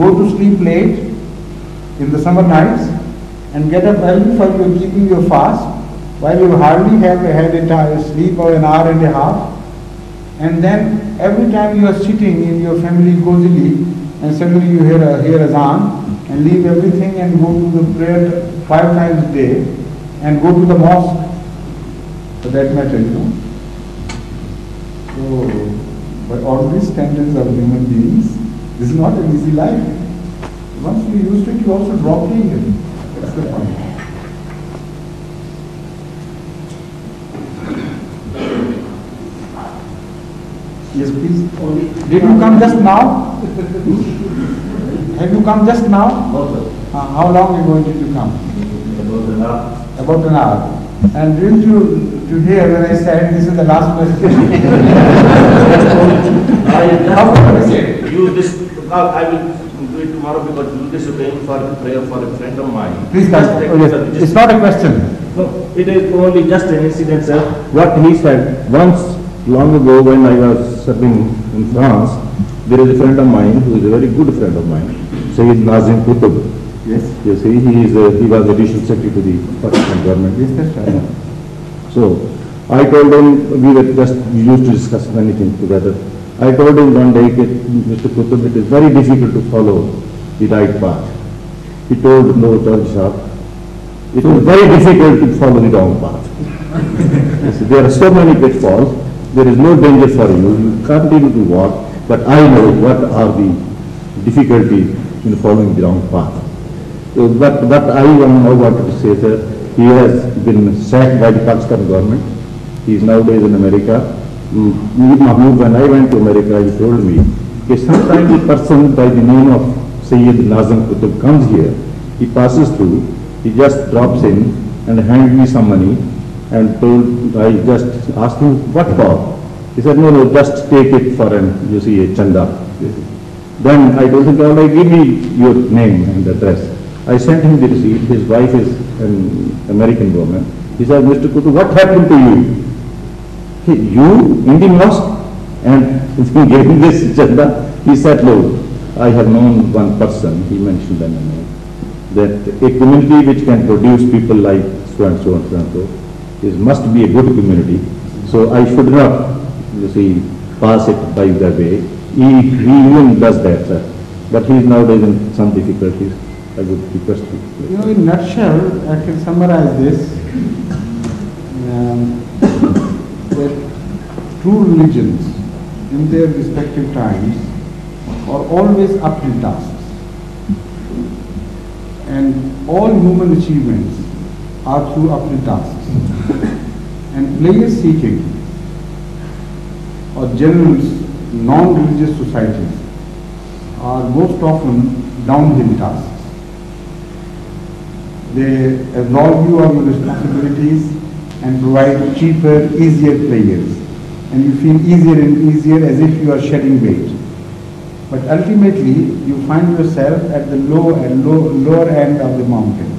go to sleep late in the summer nights and get up early for you keeping your fast, while you hardly have had a sleep of an hour and a half, and then every time you are sitting in your family cozily and suddenly you hear azan and leave everything and go to the prayer 5 times a day and go to the mosque for that matter, you know. So, by ordinary standards of human beings, this is not an easy life. Once you used to it, you also drop doing it. That's the point. Yes, please. Did you come just now? Have you come just now? How long ago did you come? About an hour. About an hour. And didn't you hear when I said this is the last question? How could I say? I will do it tomorrow because you disobeying for prayer for a friend of mine. Please, it's not a question. No, it is only just an incident, sir. What he said once long ago when I was serving in France, there is a friend of mine who is a very good friend of mine, Sayyid Nazim Qutb. Yes. You see, he was additional secretary to the Pakistan government. Yes, that's right. So I told him, we used to discuss many things together. I told him one day, Mr. Qutb, it is very difficult to follow the right path. He told no Judge Sahab, it is very difficult to follow the wrong path. There are so many pitfalls, there is no danger for you, you continue to walk, but I know what are the difficulties in following the wrong path. So but I now wanted to say that he has been sacked by the Pakistan government. He is nowadays in America. Mahmood, when I went to America, he told me that sometimes a person by the name of Sayyid Nazim Qutb comes here, he passes through, he just drops in and hands me some money and told, I just asked him, what for? He said, no, just take it for a chanda. Then I told him, all right, give me your name and address. I sent him the receipt. His wife is an American woman. He said, Mr. Qutb, what happened to you? You in the mosque? And he gave me this chanda. He said, no, I have known one person, he mentioned the name, that a community which can produce people like so and so and so and so, must be a good community. So I should not, pass it by the way. He even does that, sir. But he is nowadays in some difficulties. I would request you. You know, in a nutshell, I can summarize this. That true religions, in their respective times, are always uphill tasks. And all human achievements are through uphill tasks. And players seeking, or generals, non-religious societies, are most often downhill tasks. They absolve you of your responsibilities and provide cheaper, easier players. And you feel easier and easier as if you are shedding weight. But ultimately, you find yourself at the lower end of the mountain,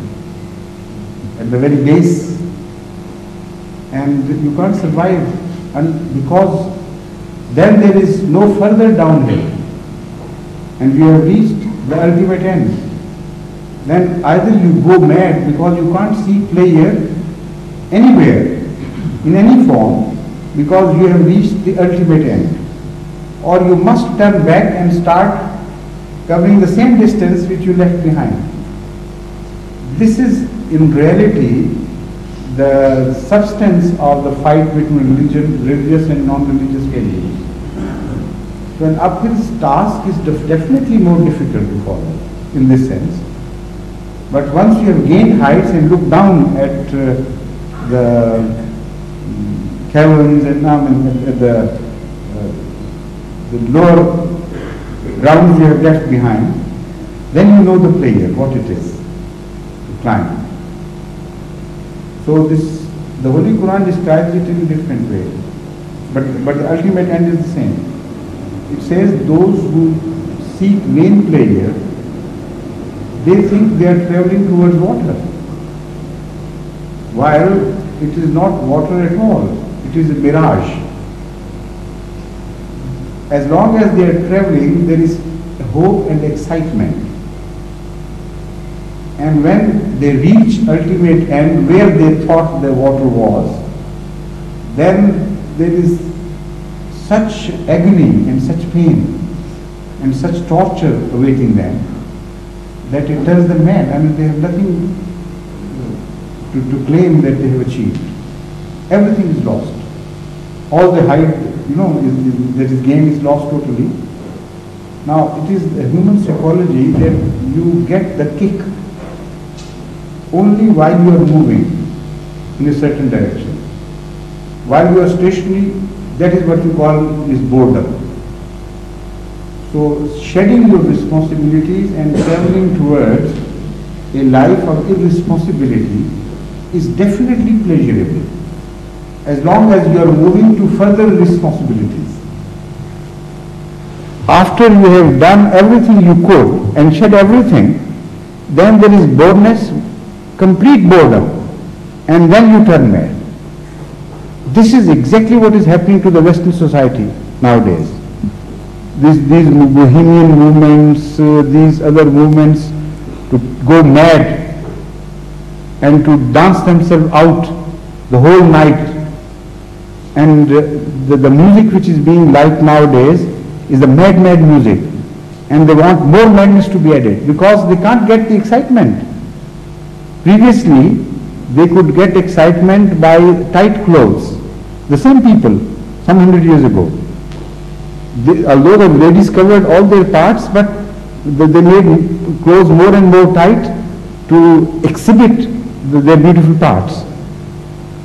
at the very base, and you can't survive, and because then there is no further downhill, and you have reached the ultimate end. Then either you go mad because you can't see player anywhere, in any form, because you have reached the ultimate end, or you must turn back and start covering the same distance which you left behind. This is in reality the substance of the fight between religious and non-religious values. So an uphill task is definitely more difficult to follow in this sense. But once you have gained heights and look down at the caverns and the lower grounds you have left behind, then you know the player, what it is to climb. So the Holy Quran describes it in a different way, but the ultimate end is the same. It says those who seek vain pleasure, they think they are traveling towards water, while it is not water at all, it is a mirage. As long as they are traveling, there is a hope and excitement. And when they reach ultimate end where they thought the water was, then there is such agony and such pain and such torture awaiting them that it turns them mad. I mean, they have nothing to claim that they have achieved. Everything is lost. All the height, that is gained is lost totally. Now, it is a human psychology that you get the kick only while you are moving in a certain direction. While you are stationary, that is what you call is boredom. So shedding your responsibilities and traveling towards a life of irresponsibility is definitely pleasurable, as long as you are moving to further responsibilities. After you have done everything you could and shed everything, then there is boredom, complete boredom, and then you turn mad. This is exactly what is happening to the Western society nowadays. These bohemian movements, these other movements to go mad and to dance themselves out the whole night. And the music which is being liked nowadays is the mad music. And they want more madness to be added because they can't get the excitement. Previously, they could get excitement by tight clothes. The same people, some 100 years ago, although the ladies covered all their parts, but they made clothes more and more tight to exhibit their beautiful parts.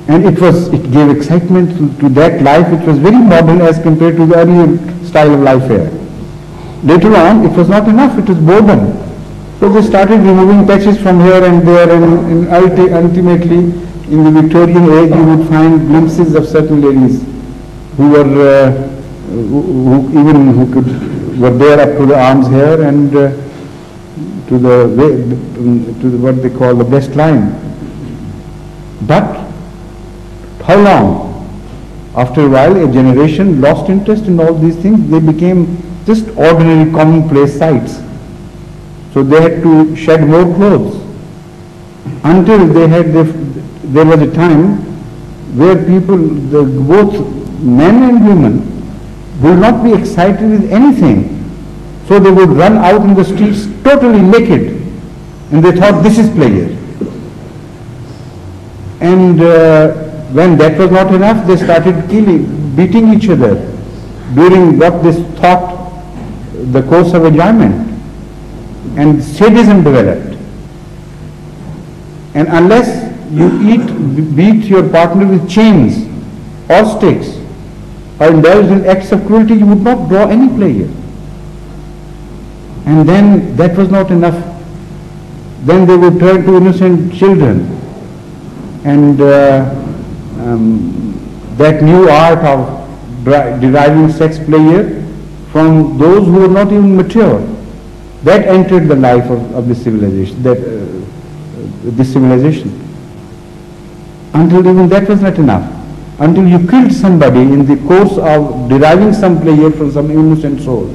And it gave excitement to that life, which was very modern as compared to the earlier style of life here. Later on, it was not enough, it was boredom. So they started removing patches from here and there, and ultimately, in the Victorian age, you would find glimpses of certain ladies who were were there up to the arms here and to the what they call the breast line. But how long? After a while, a generation lost interest in all these things. They became just ordinary, commonplace sights. So they had to shed more clothes until there was a time where people, both men and women, would not be excited with anything. So they would run out in the streets totally naked, and they thought this is pleasure. And when that was not enough, they started beating each other during what they thought the course of enjoyment. And sadism developed. And unless you beat your partner with chains or sticks or indulge in acts of cruelty, you would not draw any pleasure. And then that was not enough. Then they would turn to innocent children. And that new art of deriving sex pleasure from those who were not even mature, that entered the life of this civilization. This civilization. Until even that was not enough. Until you killed somebody in the course of deriving some pleasure from some innocent soul,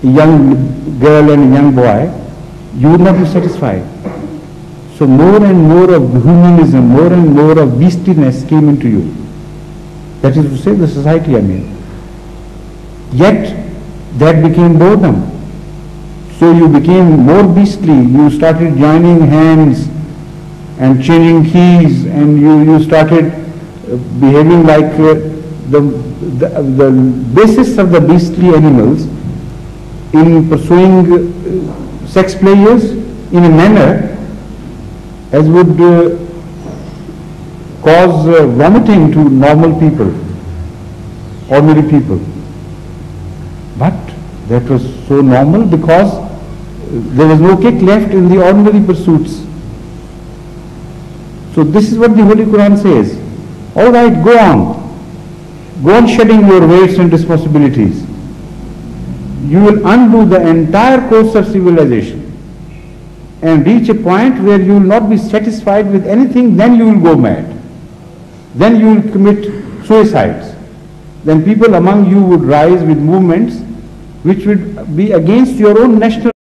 a young girl and a young boy, you would not be satisfied. So more and more of humanism, more and more of beastliness came into you. That is to say, the society, I mean. Yet, that became boredom. So you became more beastly. You started joining hands and changing keys, and you started behaving like the basis of the beastly animals in pursuing sex pleasures in a manner as would cause vomiting to normal people, ordinary people. But that was so normal because there was no kick left in the ordinary pursuits. So this is what the Holy Quran says. All right, go on. Go on shedding your weights and responsibilities. You will undo the entire course of civilization and reach a point where you will not be satisfied with anything. Then you will go mad. Then you will commit suicides. Then people among you would rise with movements which would be against your own national